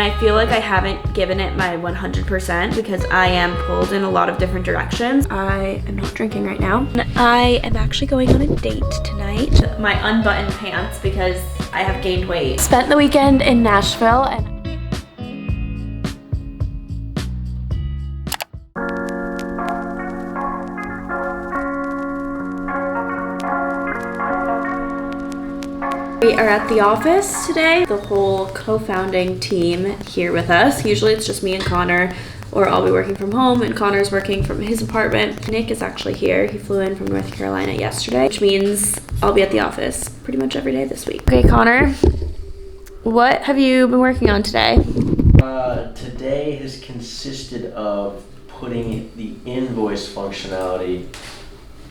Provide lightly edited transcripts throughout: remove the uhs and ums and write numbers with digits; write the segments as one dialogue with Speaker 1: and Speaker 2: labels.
Speaker 1: I feel like I haven't given it my 100% because I am pulled in a lot of different directions. I am not drinking right now. I am actually going on a date tonight. My unbuttoned pants because I have gained weight. Spent the weekend in Nashville and we are at the office today. The whole co-founding team here with us. Usually it's just me and Connor, or I'll be working from home and Connor's working from his apartment. Nick is actually here. He flew in from North Carolina yesterday, which means I'll be at the office pretty much every day this week. Okay, Connor, what have you been working on today?
Speaker 2: Today has consisted of putting the invoice functionality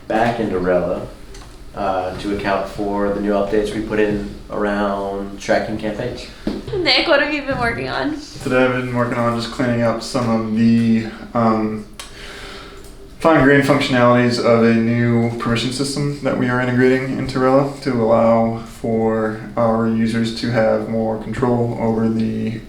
Speaker 2: back into Rella. To account for the new updates we put in around tracking campaigns.
Speaker 1: Nick, what have you been working on?
Speaker 3: Today I've been working on just cleaning up some of the fine-grained functionalities of a new permission system that we are integrating into Rella to allow for our users to have more control over the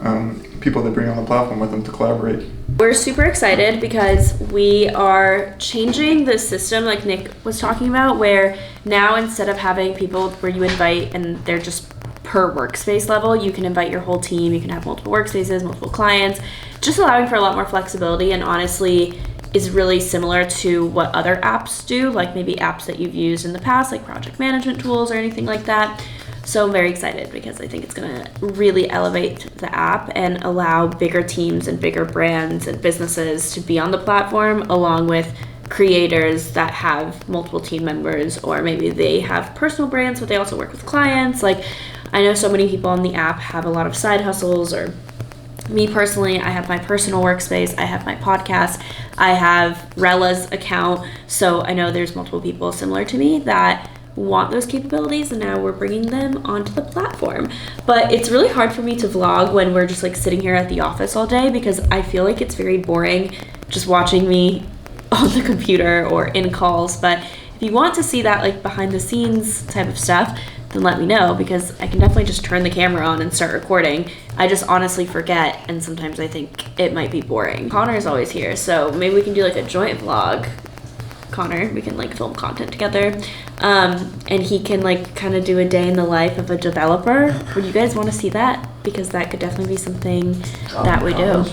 Speaker 3: people they bring on the platform with them to collaborate.
Speaker 1: We're super excited because we are changing the system like Nick was talking about, where now instead of having people where you invite and they're just per workspace level, you can invite your whole team, you can have multiple workspaces, multiple clients, just allowing for a lot more flexibility, and honestly is really similar to what other apps do, like maybe apps that you've used in the past, like project management tools or anything like that. So I'm very excited because I think it's going to really elevate the app and allow bigger teams and bigger brands and businesses to be on the platform, along with creators that have multiple team members, or maybe they have personal brands but they also work with clients. Like, I know so many people on the app have a lot of side hustles, or me personally, I have my personal workspace, I have my podcast, I have Rella's account, so I know there's multiple people similar to me that want those capabilities, and now we're bringing them onto the platform. But it's really hard for me to vlog when we're just like sitting here at the office all day, because I feel like it's very boring just watching me on the computer or in calls. But if you want to see that like behind the scenes type of stuff, then let me know, because I can definitely just turn the camera on and start recording. I just honestly forget, and sometimes I think it might be boring. Connor's always here, so maybe we can do like a joint vlog. Connor, we can like film content together, and he can like kind of do a day in the life of a developer. Would you guys want to see that? Because that could definitely be something that we do.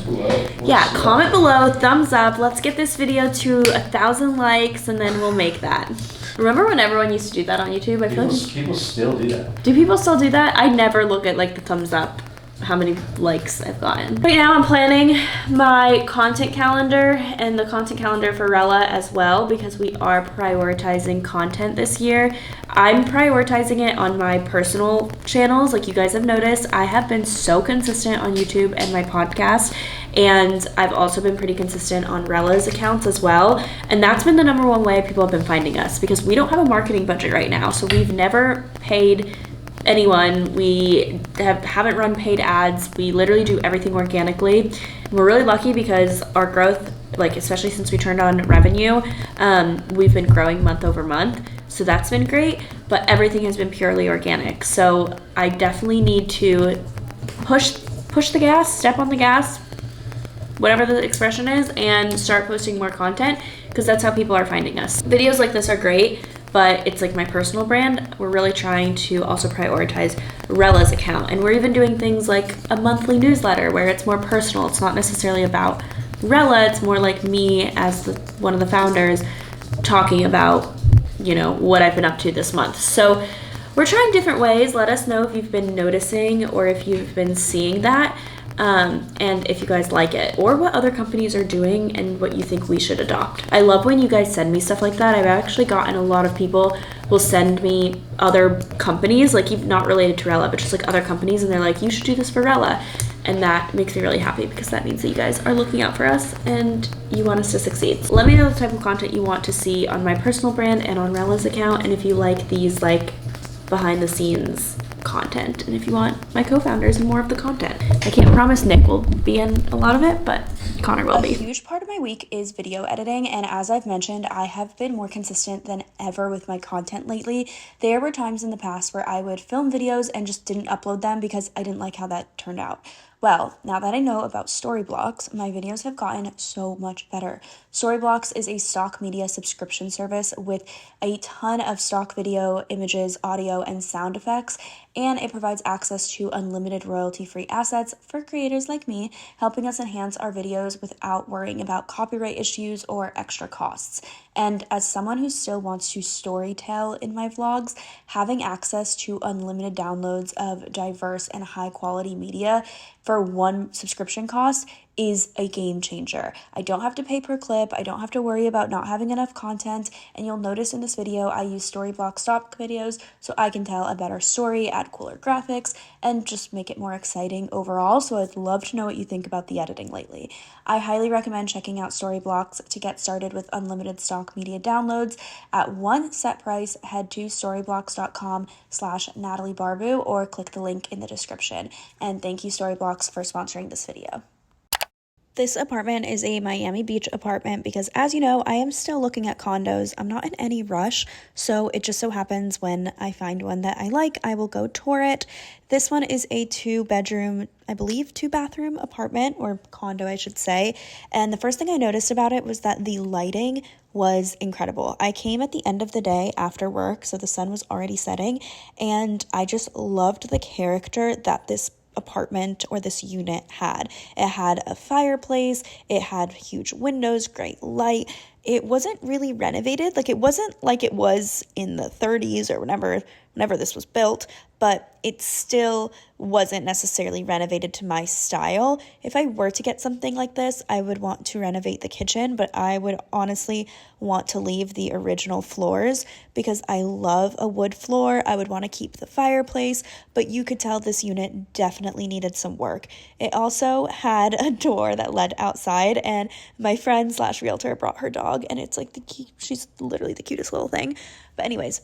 Speaker 1: Yeah, comment below, thumbs up. Let's get this video to 1,000 likes, and then we'll make that. Remember when everyone used to do that on YouTube? I feel like
Speaker 2: people still do that.
Speaker 1: Do people still do that? I never look at like the thumbs up, how many likes I've gotten. Right now I'm planning my content calendar and the content calendar for Rella as well, because we are prioritizing content this year. I'm prioritizing it on my personal channels. Like you guys have noticed, I have been so consistent on YouTube and my podcast, and I've also been pretty consistent on Rella's accounts as well. And that's been the number one way people have been finding us, because we don't have a marketing budget right now. So we've never paid anyone. We haven't run paid ads. We literally do everything organically. And we're really lucky because our growth, like especially since we turned on revenue, we've been growing month over month. So that's been great, but everything has been purely organic. So I definitely need to push the gas, step on the gas, whatever the expression is, and start posting more content, because that's how people are finding us. Videos like this are great, but it's like my personal brand. We're really trying to also prioritize Rella's account, and we're even doing things like a monthly newsletter where it's more personal. It's not necessarily about Rella, it's more like me as one of the founders talking about, you know, what I've been up to this month. So we're trying different ways. Let us know if you've been noticing or if you've been seeing that. And if you guys like it, or what other companies are doing and what you think we should adopt. I love when you guys send me stuff like that. I've actually gotten a lot of people will send me other companies, like not related to Rella, but just like other companies, and they're like, you should do this for Rella. And that makes me really happy, because that means that you guys are looking out for us and you want us to succeed. Let me know the type of content you want to see on my personal brand and on Rella's account, and if you like these like behind the scenes content, and if you want my co-founders and more of the content. I can't promise Nick will be in a lot of it, but Connor will be. A huge part of my week is video editing, and as I've mentioned, I have been more consistent than ever with my content lately. There were times in the past where I would film videos and just didn't upload them because I didn't like how that turned out.
Speaker 4: Well, now that I know about Storyblocks, my videos have gotten so much better. Storyblocks is a stock media subscription service with a ton of stock video, images, audio, and sound effects, and it provides access to unlimited royalty-free assets for creators like me, helping us enhance our videos without worrying about copyright issues or extra costs. And as someone who still wants to storytell in my vlogs, having access to unlimited downloads of diverse and high-quality media for one subscription cost is a game changer. I don't have to pay per clip, I don't have to worry about not having enough content, and you'll notice in this video I use Storyblocks stock videos so I can tell a better story, add cooler graphics, and just make it more exciting overall. So I'd love to know what you think about the editing lately. I highly recommend checking out Storyblocks to get started with unlimited stock media downloads. At one set price, head to storyblocks.com/Natalie Barbu or click the link in the description. And thank you Storyblocks for sponsoring this video. This apartment is a Miami Beach apartment because, as you know, I am still looking at condos. I'm not in any rush, so it just so happens when I find one that I like, I will go tour it. This one is a 2-bedroom, I believe 2-bathroom apartment, or condo, I should say. And the first thing I noticed about it was that the lighting was incredible. I came at the end of the day after work, so the sun was already setting, and I just loved the character that this apartment or this unit had. It had a fireplace, it had huge windows, great light. It wasn't really renovated. Like, it wasn't like it was in the 30s or whenever this was built, but it still wasn't necessarily renovated to my style. If I were to get something like this, I would want to renovate the kitchen, but I would honestly want to leave the original floors because I love a wood floor. I would want to keep the fireplace, but you could tell this unit definitely needed some work. It also had a door that led outside, and my friend/realtor brought her dog, and it's like she's literally the cutest little thing. But anyways,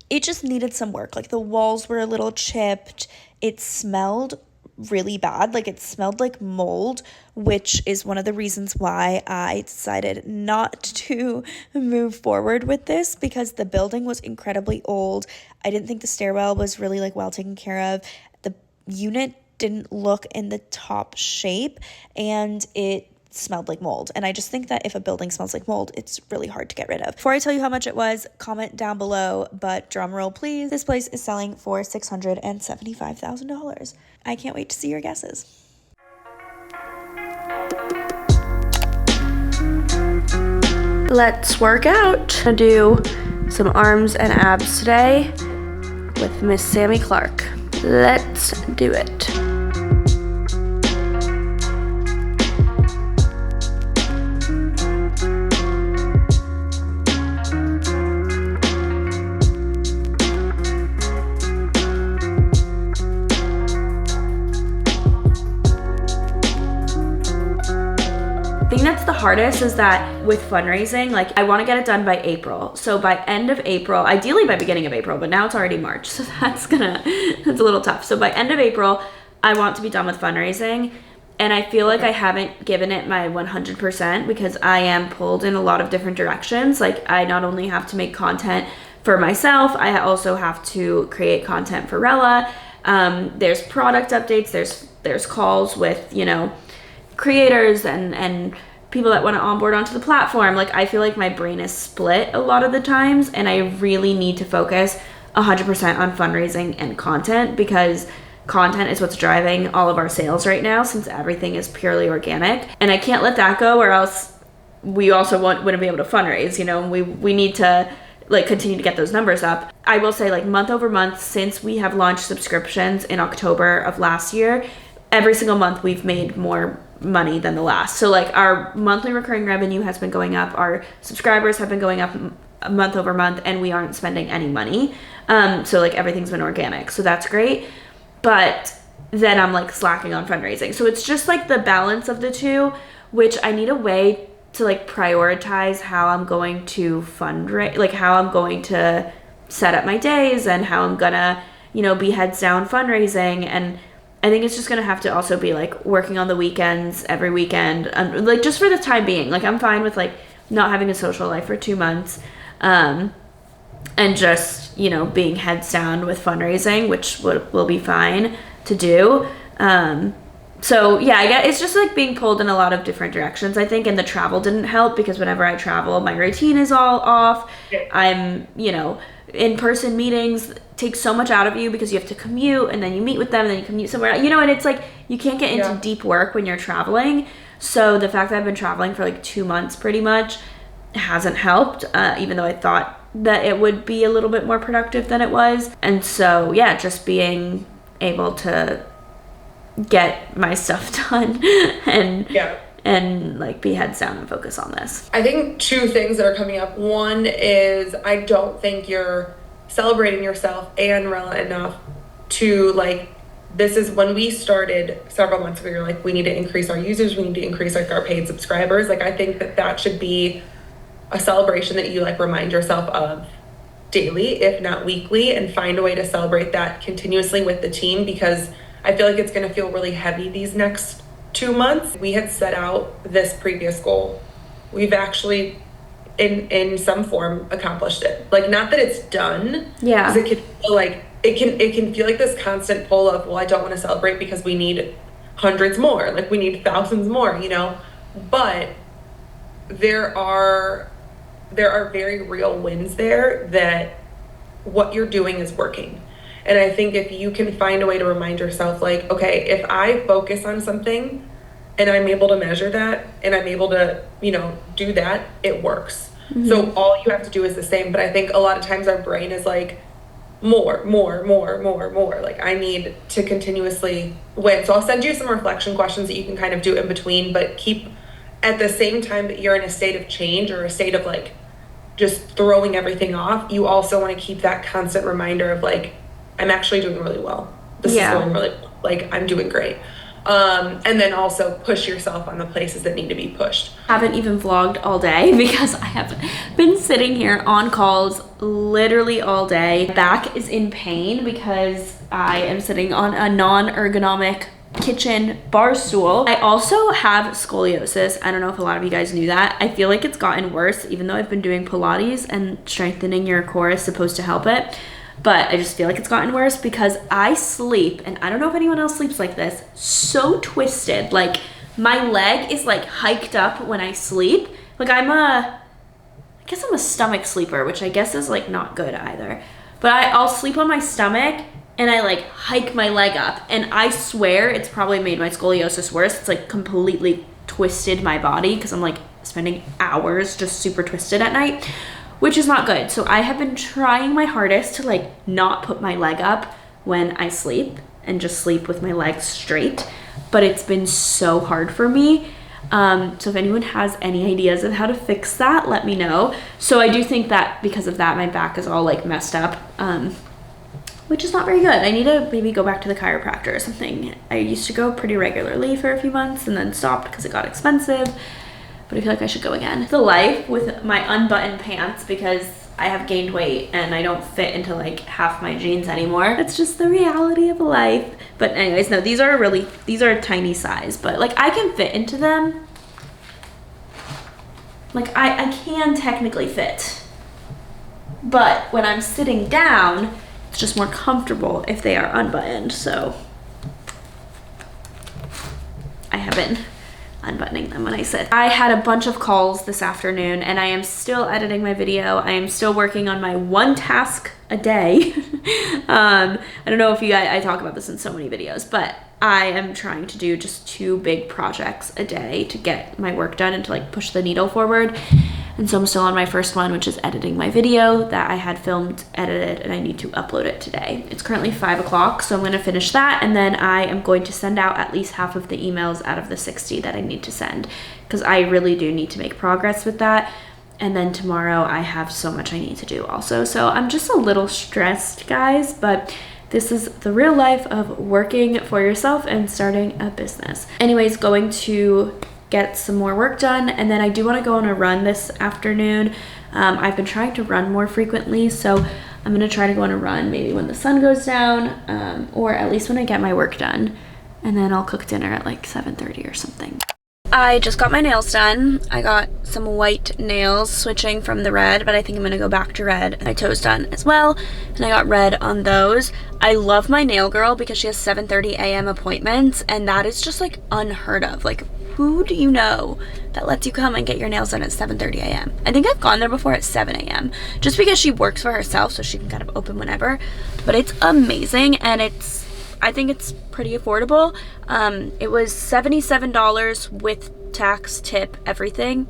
Speaker 4: it just needed some work. Like, the walls were a little chipped. It smelled really bad. Like, it smelled like mold, which is one of the reasons why I decided not to move forward with this, because the building was incredibly old. I didn't think the stairwell was really well taken care of. The unit didn't look in the top shape, and it smelled like mold. And I just think that if a building smells like mold, it's really hard to get rid of. Before I tell you how much it was, comment down below, but drum roll please. This place is selling for $675,000. I can't wait to see your guesses.
Speaker 1: Let's work out. I'm gonna do some arms and abs today with Miss Sammy Clark. Let's do it. I think that's the hardest, is that with fundraising, like, I want to get it done by April. So by end of April, ideally by beginning of April, but now it's already March, so that's a little tough. So by end of April, I want to be done with fundraising, and I feel like I haven't given it my 100% because I am pulled in a lot of different directions. Like, I not only have to make content for myself, I also have to create content for Rella. There's product updates, there's calls with, creators and people that want to onboard onto the platform. Like, I feel like my brain is split a lot of the times, and I really need to focus 100% on fundraising and content, because content is what's driving all of our sales right now, since everything is purely organic. And I can't let that go, or else we also wouldn't be able to fundraise. We need to continue to get those numbers up. I will say, month over month, since we have launched subscriptions in October of last year, every single month we've made more money than the last. So our monthly recurring revenue has been going up, our subscribers have been going up month over month, and we aren't spending any money. So everything's been organic, so that's great. But then I'm slacking on fundraising. So it's just the balance of the two, which I need a way to prioritize how I'm going to fundraise, how I'm going to set up my days, and how I'm gonna be heads down fundraising. And I think it's just gonna have to also be working on the weekends, every weekend, just for the time being. I'm fine with not having a social life for 2 months, and just being heads down with fundraising, which will be fine to do. So yeah, I guess it's just like being pulled in a lot of different directions, I think, and the travel didn't help because whenever I travel, my routine is all off. I'm, in-person meetings take so much out of you because you have to commute and then you meet with them and then you commute somewhere, and it's like you can't get into deep work when you're traveling. So the fact that I've been traveling for like 2 months pretty much hasn't helped, even though I thought that it would be a little bit more productive than it was. And so yeah, just being able to get my stuff done and like be heads down and focus on this.
Speaker 5: I think 2 things that are coming up. One is I don't think you're celebrating yourself and Rella enough to like, this is when we started several months ago, you're like, we need to increase our users, we need to increase like our paid subscribers. Like I think that should be a celebration that you like remind yourself of daily, if not weekly, and find a way to celebrate that continuously with the team, because I feel like it's going to feel really heavy these next 2 months. We had set out this previous goal. We've actually, in some form, accomplished it. Like, not that it's done.
Speaker 1: Yeah.
Speaker 5: Because it can feel like it can feel like this constant pull of, well, I don't want to celebrate because we need hundreds more. Like we need thousands more. But there are very real wins there that what you're doing is working. And I think if you can find a way to remind yourself, like, okay, if I focus on something and I'm able to measure that and I'm able to, do that, it works. Mm-hmm. So all you have to do is the same. But I think a lot of times our brain is like, more. Like I need to continuously win. So I'll send you some reflection questions that you can kind of do in between, but keep at the same time that you're in a state of change or a state of like just throwing everything off, you also want to keep that constant reminder of like, I'm actually doing really well. This is going really well. Like I'm doing great. And then also push yourself on the places that need to be pushed.
Speaker 1: Haven't even vlogged all day because I have been sitting here on calls literally all day. Back is in pain because I am sitting on a non-ergonomic kitchen bar stool. I also have scoliosis. I don't know if a lot of you guys knew that. I feel like it's gotten worse even though I've been doing Pilates and strengthening your core is supposed to help it. But I just feel like it's gotten worse because I sleep, and I don't know if anyone else sleeps like this, so twisted. Like my leg is like hiked up when I sleep. Like I guess I'm a stomach sleeper, which I guess is like not good either. But I'll sleep on my stomach and I like hike my leg up, and I swear it's probably made my scoliosis worse. It's like completely twisted my body because I'm like spending hours just super twisted at night, which is not good. So I have been trying my hardest to like not put my leg up when I sleep and just sleep with my legs straight, but it's been so hard for me. So if anyone has any ideas of how to fix that, let me know. So I do think that because of that, my back is all like messed up, which is not very good. I need to maybe go back to the chiropractor or something. I used to go pretty regularly for a few months and then stopped because it got expensive. But I feel like I should go again. The life with my unbuttoned pants because I have gained weight and I don't fit into like half my jeans anymore. It's just the reality of life. But anyways, no, these are a tiny size, but like I can fit into them. Like I can technically fit. But when I'm sitting down, it's just more comfortable if they are unbuttoned. So I have been unbuttoning them when I sit. I had a bunch of calls this afternoon and I am still editing my video. I am still working on my one task a day. I don't know if I talk about this in so many videos, but I am trying to do just 2 big projects a day to get my work done and to like push the needle forward. And so I'm still on my first one, which is editing my video that I had filmed, edited, and I need to upload it today. It's currently 5 o'clock, so I'm gonna finish that, and then I am going to send out at least half of the emails out of the 60 that I need to send, because I really do need to make progress with that. And then tomorrow I have so much I need to do also. So I'm just a little stressed, guys, but this is the real life of working for yourself and starting a business. Anyways, going to get some more work done, and then I do want to go on a run this afternoon. I've been trying to run more frequently, so I'm going to try to go on a run maybe when the sun goes down, or at least when I get my work done, and then I'll cook dinner at like 7:30 or something. I just got my nails done. I got some white nails, switching from the red, but I think I'm gonna go back to red. My toes done as well, and I got red on those. I love my nail girl because she has 7:30 a.m. appointments, and that is just like unheard of. Like, who do you know that lets you come and get your nails done at 7:30 a.m.? I think I've gone there before at 7 a.m. just because she works for herself, so she can kind of open whenever. But it's amazing, and I think it's pretty affordable. It was $77 with tax, tip, everything.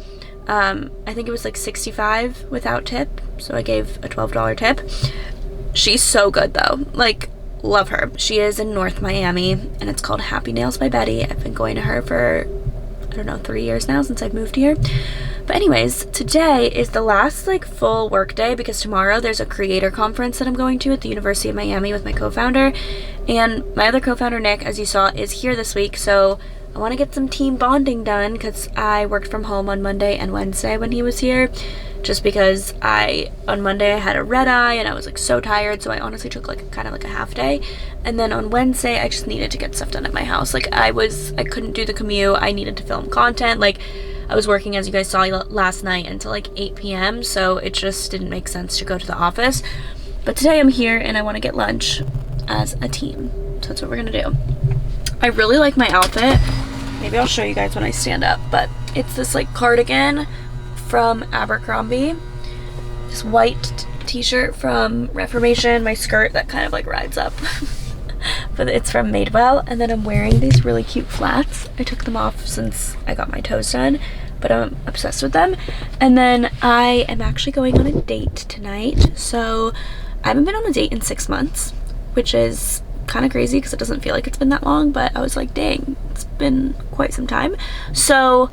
Speaker 1: I think it was like $65 without tip, so I gave a $12 tip. She's so good though, like, love her. She is in North Miami, and it's called Happy Nails by Betty. I've been going to her for, I don't know, 3 years now since I've moved here. But anyways, today is the last like full work day because tomorrow there's a creator conference that I'm going to at the University of Miami with my co-founder, and my other co-founder Nick, as you saw, is here this week. So I want to get some team bonding done because I worked from home on Monday and Wednesday when he was here, just because on Monday I had a red eye and I was like so tired, so I honestly took like kind of like a half day. And then on Wednesday I just needed to get stuff done at my house. Like I couldn't do the commute. I needed to film content. Like I was working, as you guys saw last night, until like 8 p.m. so it just didn't make sense to go to the office. But today I'm here and I want to get lunch as a team, so that's what we're gonna do. I really like my outfit. Maybe I'll show you guys when I stand up, but it's this like cardigan from Abercrombie, this white t-shirt from Reformation, my skirt that kind of like rides up but it's from Madewell, and then I'm wearing these really cute flats. I took them off since I got my toes done, but I'm obsessed with them. And then I am actually going on a date tonight. So I haven't been on a date in 6 months, which is kind of crazy because it doesn't feel like it's been that long, but I was like, dang, it's been quite some time. So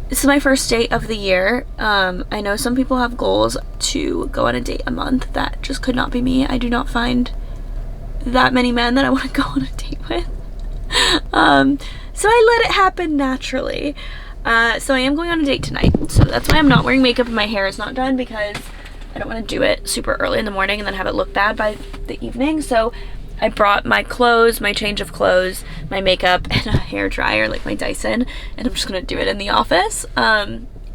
Speaker 1: this is my first date of the year. I know some people have goals to go on a date a month. That just could not be me. I do not find that many men that I want to go on a date with. So I let it happen naturally. So I am going on a date tonight. So that's why I'm not wearing makeup and my hair is not done, because I don't want to do it super early in the morning and then have it look bad by the evening. So I brought my clothes, my change of clothes, my makeup, and a hair dryer, like my Dyson, and I'm just gonna do it in the office.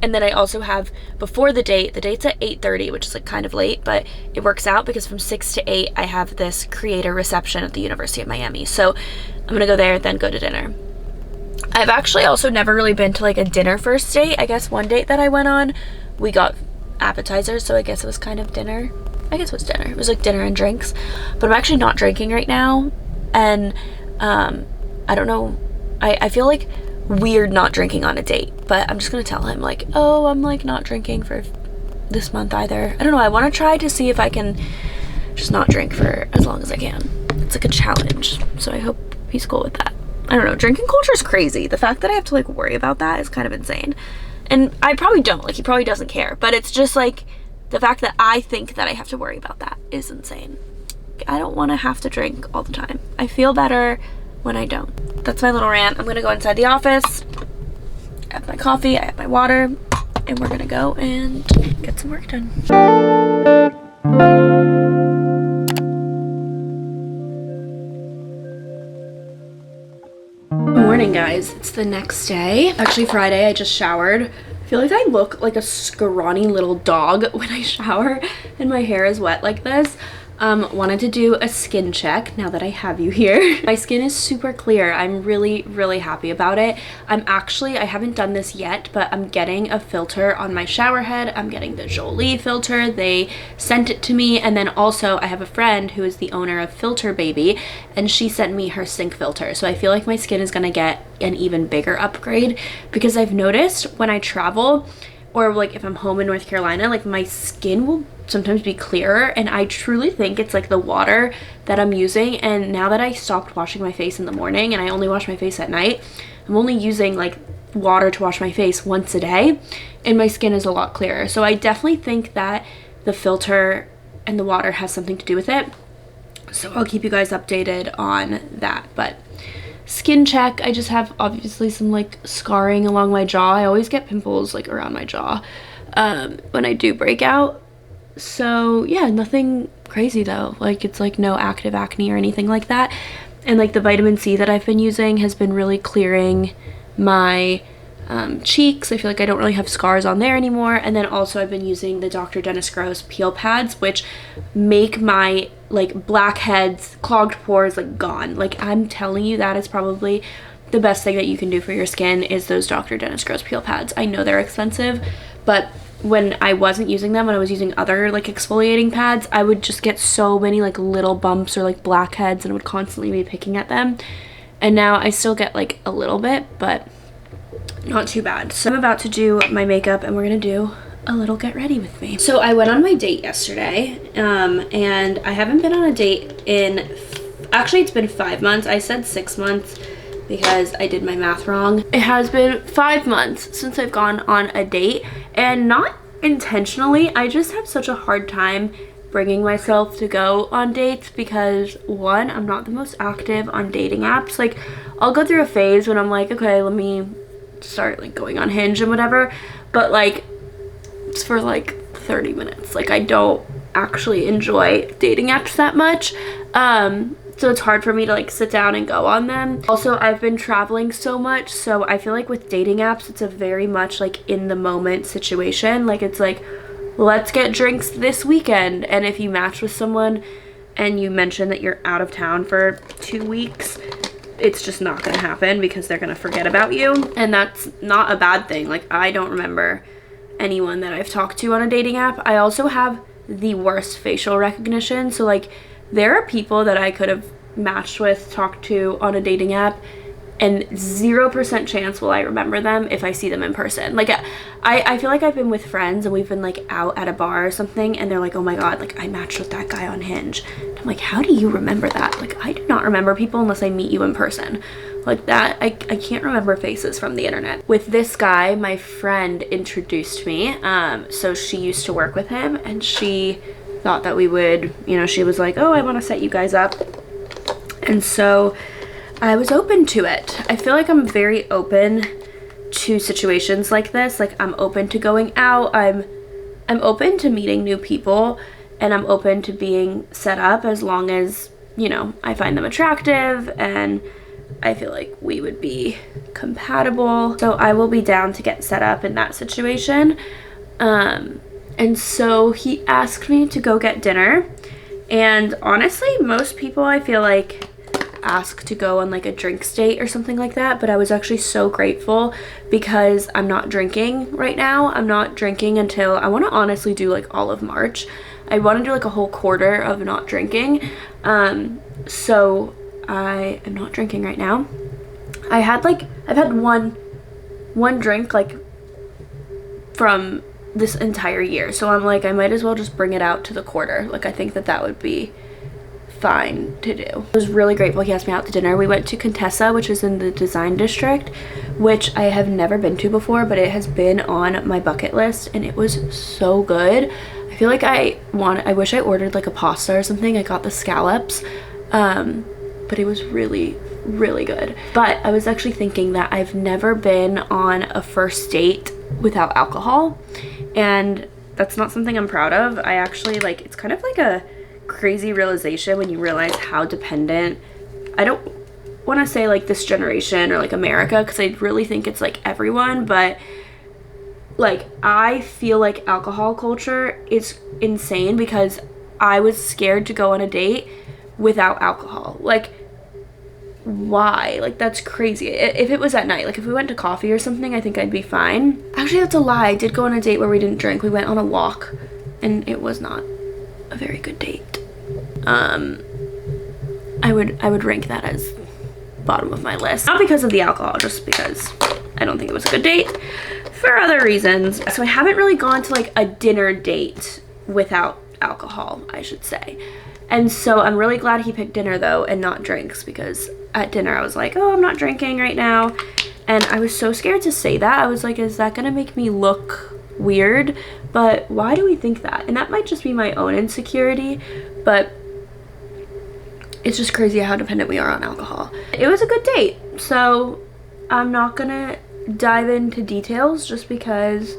Speaker 1: And then I also have, before the date's at 8:30, which is like kind of late, but it works out because from 6 to 8 I have this creator reception at the University of Miami. So I'm gonna go there, then go to dinner. I've actually also never really been to like a dinner first date. I guess one date that I went on, we got appetizers, so I guess it was kind of dinner. I guess it was dinner. It was like dinner and drinks. But I'm actually not drinking right now, and I don't know, I feel like weird not drinking on a date, but I'm just gonna tell him like, oh, I'm like not drinking for this month either. I don't know, I want to try to see if I can just not drink for as long as I can. It's like a challenge, so I hope he's cool with that. I don't know, drinking culture is crazy. The fact that I have to like worry about that is kind of insane. And I probably don't, like he probably doesn't care, but it's just like the fact that I think that I have to worry about that is insane. I don't want to have to drink all the time. I feel better when I don't. That's my little rant. I'm gonna go inside the office. I have my coffee, I have my water, and we're gonna go and get some work done. Good morning, guys. It's the next day. Actually, Friday. I just showered. I feel like I look like a scrawny little dog when I shower and my hair is wet like this. Wanted to do a skin check now that I have you here. My skin is super clear. I'm really, really happy about it. I haven't done this yet, but I'm getting a filter on my shower head. I'm getting the Jolie filter. They sent it to me. And then also I have a friend who is the owner of Filter Baby, and she sent me her sink filter. So I feel like my skin is gonna get an even bigger upgrade, because I've noticed when I travel, or like if I'm home in North Carolina, like my skin will sometimes be clearer, and I truly think it's like the water that I'm using. And now that I stopped washing my face in the morning and I only wash my face at night, I'm only using like water to wash my face once a day, and my skin is a lot clearer. So I definitely think that the filter and the water has something to do with it. So I'll keep you guys updated on that. But skin check, I just have obviously some like scarring along my jaw. I always get pimples like around my jaw when I do break out. So yeah, nothing crazy though. Like it's like no active acne or anything like that. And like the vitamin C that I've been using has been really clearing my cheeks. I feel like I don't really have scars on there anymore. And then also I've been using the Dr. Dennis Gross peel pads, which make my like blackheads, clogged pores like gone. Like, I'm telling you, that is probably the best thing that you can do for your skin is those Dr. Dennis Gross peel pads. I know they're expensive, but when I wasn't using them, when I was using other like exfoliating pads, I would just get so many like little bumps or like blackheads and would constantly be picking at them. And now I still get like a little bit, but not too bad. So I'm about to do my makeup and we're gonna do a little get ready with me. So I went on my date yesterday, and I haven't been on a date in, actually it's been 5 months. I said 6 months because I did my math wrong. It has been 5 months since I've gone on a date, and not intentionally. I just have such a hard time bringing myself to go on dates because, one, I'm not the most active on dating apps. Like, I'll go through a phase when I'm like, okay, let me start like going on Hinge and whatever, but like it's for like 30 minutes. Like, I don't actually enjoy dating apps that much, so it's hard for me to like sit down and go on them. Also, I've been traveling so much, so I feel like with dating apps it's a very much like in the moment situation. Like, it's like, let's get drinks this weekend, and if you match with someone and you mention that you're out of town for 2 weeks, it's just not gonna happen because they're gonna forget about you. And that's not a bad thing. Like, I don't remember anyone that I've talked to on a dating app. I also have the worst facial recognition, so like there are people that I could have matched with, talked to on a dating app, and 0% chance will I remember them if I see them in person. Like, I feel like I've been with friends and we've been like out at a bar or something, and they're like, oh my god, like I matched with that guy on Hinge. And I'm like, how do you remember that? Like, I do not remember people unless I meet you in person. Like that, I can't remember faces from the internet. With this guy, my friend introduced me. So she used to work with him, and she thought that we would, you know, she was like, oh, I want to set you guys up. And so I was open to it. I feel like I'm very open to situations like this. Like, I'm open to going out. I'm open to meeting new people, and I'm open to being set up as long as, you know, I find them attractive and I feel like we would be compatible. So I will be down to get set up in that situation. And so he asked me to go get dinner. And honestly, most people I feel like ask to go on like a drinks date or something like that, but I was actually so grateful because I'm not drinking right now. I'm not drinking until, I want to honestly do like all of March. I want to do like a whole quarter of not drinking. So I am not drinking right now. I've had one drink like from this entire year, so I'm like, I might as well just bring it out to the quarter. Like, I think that would be fine to do. I was really grateful he asked me out to dinner. We went to Contessa, which is in the design district, which I have never been to before, but it has been on my bucket list, and it was so good. I feel like I wish I ordered like a pasta or something. I got the scallops, but it was really, really good. But I was actually thinking that I've never been on a first date without alcohol, and that's not something I'm proud of. I actually, like, it's kind of like a crazy realization when you realize how dependent, I don't want to say like this generation or like America, because I really think it's like everyone, but like I feel like alcohol culture is insane because I was scared to go on a date without alcohol. Like, why? Like, that's crazy. If it was at night, like if we went to coffee or something, I think I'd be fine. Actually, that's a lie. I did go on a date where we didn't drink. We went on a walk, and it was not a very good date. I would rank that as bottom of my list. Not because of the alcohol, just because I don't think it was a good date for other reasons. So I haven't really gone to like a dinner date without alcohol, I should say. And so I'm really glad he picked dinner though and not drinks, because at dinner I was like, oh, I'm not drinking right now. And I was so scared to say that. I was like, is that gonna make me look weird? But why do we think that? And that might just be my own insecurity, but it's just crazy how dependent we are on alcohol. It was a good date, so I'm not gonna dive into details just because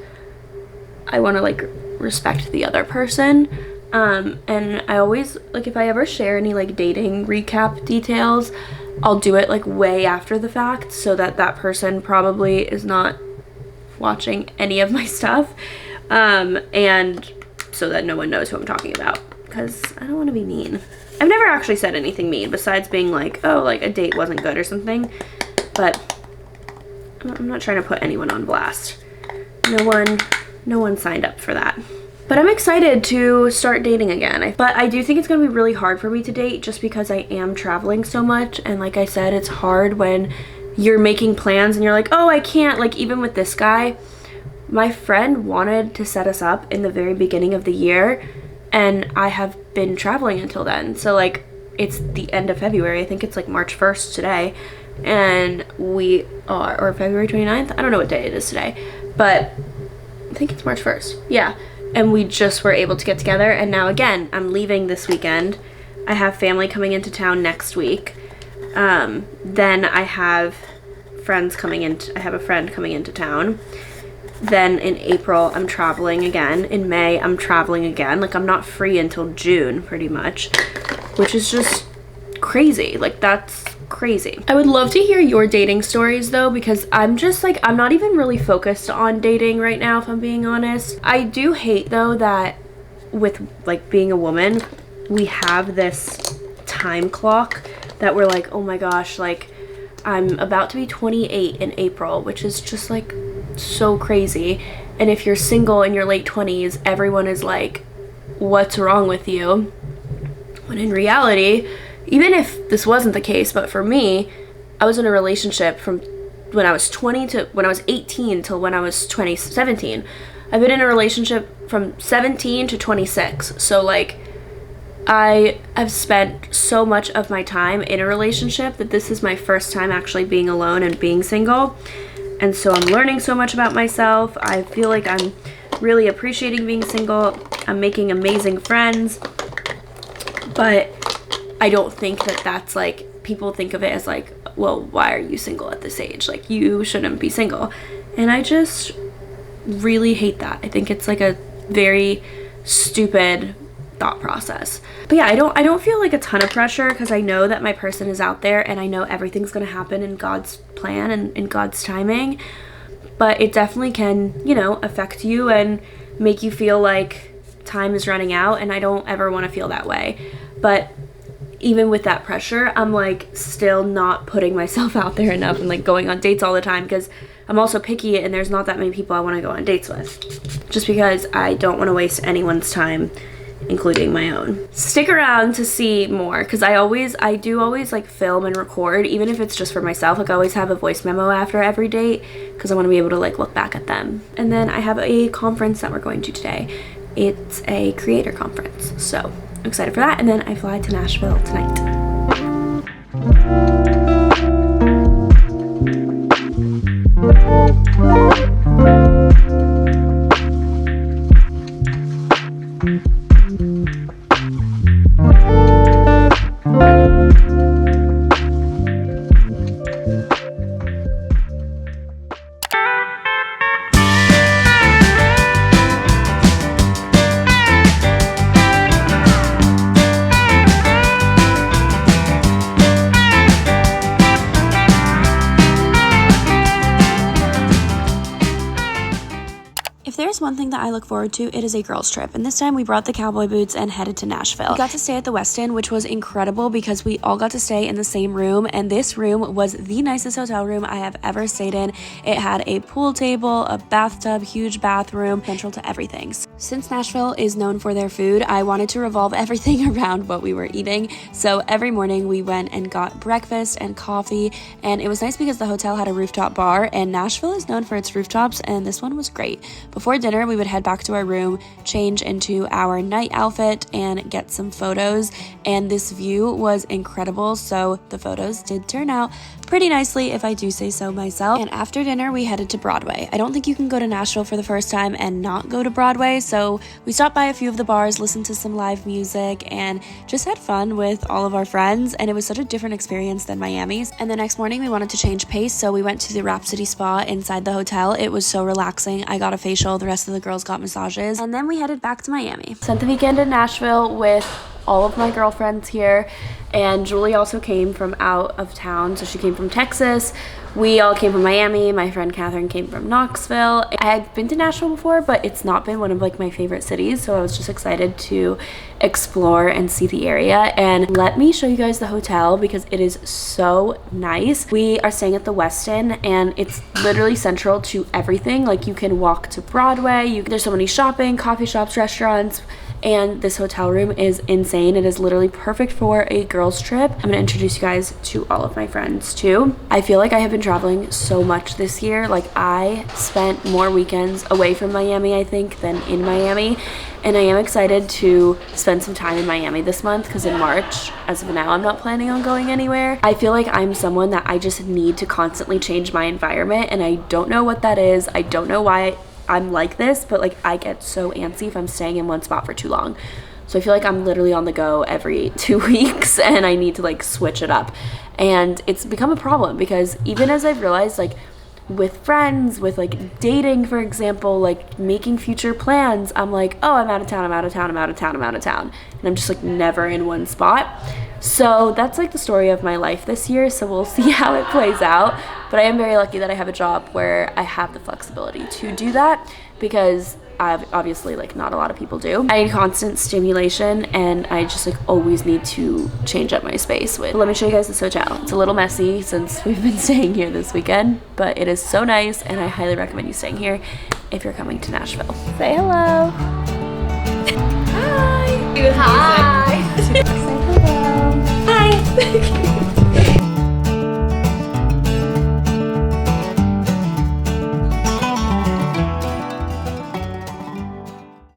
Speaker 1: I want to like respect the other person. And I always, like, if I ever share any like dating recap details, I'll do it like way after the fact so that that person probably is not watching any of my stuff, and so that no one knows who I'm talking about, because I don't want to be mean. I've never actually said anything mean besides being like, oh, like a date wasn't good or something, but I'm not trying to put anyone on blast. No one signed up for that. But I'm excited to start dating again. But I do think it's gonna be really hard for me to date just because I am traveling so much. And like I said, it's hard when you're making plans and you're like, oh, I can't. Like even with this guy, my friend wanted to set us up in the very beginning of the year, and I have been traveling until then. So like it's the end of February. I think it's like March 1st today. And we are, or February 29th. I don't know what day it is today, but I think it's March 1st. Yeah. And we just were able to get together. And now again, I'm leaving this weekend. I have family coming into town next week. Then I have friends coming in. I have a friend coming into town. Then in April, I'm traveling again. In May, I'm traveling again. Like I'm not free until June pretty much, which is just crazy. Like that's crazy. I would love to hear your dating stories though, because I'm just like, I'm not even really focused on dating right now, if I'm being honest. I do hate though that with like being a woman, we have this time clock that we're like, oh my gosh, like I'm about to be 28 in April, which is just like so crazy. And if you're single in your late 20s, everyone is like, what's wrong with you? When in reality, even if this wasn't the case, but for me, I was in a relationship from when I was 20 to when I was 18 till when I was 17. I've been in a relationship from 17 to 26. So like I have spent so much of my time in a relationship that this is my first time actually being alone and being single. And so I'm learning so much about myself. I feel like I'm really appreciating being single. I'm making amazing friends. But I don't think that that's like, people think of it as like, well, why are you single at this age? Like you shouldn't be single. And I just really hate that. I think it's like a very stupid thought process. But yeah, I don't feel like a ton of pressure because I know that my person is out there and I know everything's going to happen in God's plan and in God's timing. But it definitely can, you know, affect you and make you feel like time is running out, and I don't ever want to feel that way. But even with that pressure, I'm like still not putting myself out there enough and like going on dates all the time because I'm also picky and there's not that many people I want to go on dates with, just because I don't want to waste anyone's time, including my own. Stick around to see more because I do always like film and record, even if it's just for myself. Like I always have a voice memo after every date because I want to be able to like look back at them. And then I have a conference that we're going to today. It's a creator conference, so I'm excited for that. And then I fly to Nashville tonight.
Speaker 4: There's one thing that I look forward to, it is a girls trip, and this time we brought the cowboy boots and headed to Nashville. We got to stay at the Westin, which was incredible because we all got to stay in the same room, and this room was the nicest hotel room I have ever stayed in. It had a pool table, a bathtub, huge bathroom, central to everything. Since Nashville is known for their food, I wanted to revolve everything around what we were eating, so every morning we went and got breakfast and coffee, and it was nice because the hotel had a rooftop bar, and Nashville is known for its rooftops, and this one was great. Before dinner, we would head back to our room, change into our night outfit, and get some photos, and this view was incredible, so the photos did turn out pretty nicely if I do say so myself. And after dinner, we headed to Broadway. I don't think you can go to Nashville for the first time and not go to Broadway, so we stopped by a few of the bars, listened to some live music, and just had fun with all of our friends, and it was such a different experience than Miami's. And the next morning, we wanted to change pace, so we went to the Rhapsody Spa inside the hotel. It was so relaxing. I got a facial, the rest of the girls got massages, and then we headed back to Miami. Spent the weekend in Nashville with
Speaker 1: all of my girlfriends here, and Julie also came from out of town. So she came from Texas. We all came from Miami. My friend Catherine came from Knoxville. I've been to Nashville before, but it's not been one of like my favorite cities. So I was just excited to explore and see the area. And let me show you guys the hotel because it is so nice. We are staying at the Westin, and it's literally central to everything. Like you can walk to Broadway. There's so many shopping, coffee shops, restaurants. And this hotel room is insane. It is literally perfect for a girls trip. I'm gonna introduce you guys to all of my friends too. I feel like I have been traveling so much this year. Like I spent more weekends away from Miami, I think, than in Miami. And I am excited to spend some time in Miami this month because in March, as of now, I'm not planning on going anywhere. I feel like I'm someone that I just need to constantly change my environment, and I don't know what that is. I don't know why I'm like this, but like I get so antsy if I'm staying in one spot for too long. So I feel like I'm literally on the go every 2 weeks and I need to like switch it up. And it's become a problem because even as I've realized, like with friends, with like dating, for example, like making future plans, I'm like, oh, I'm out of town, I'm out of town, I'm out of town, I'm out of town. And I'm just like never in one spot. So that's like the story of my life this year. So we'll see how it plays out. But I am very lucky that I have a job where I have the flexibility to do that because obviously like not a lot of people do. I need constant stimulation and I just like always need to change up my space with. Let me show you guys this hotel. It's a little messy since we've been staying here this weekend, but it is so nice and I highly recommend you staying here if you're coming to Nashville. Say hello. Hi. Hi. Say hello. Hi.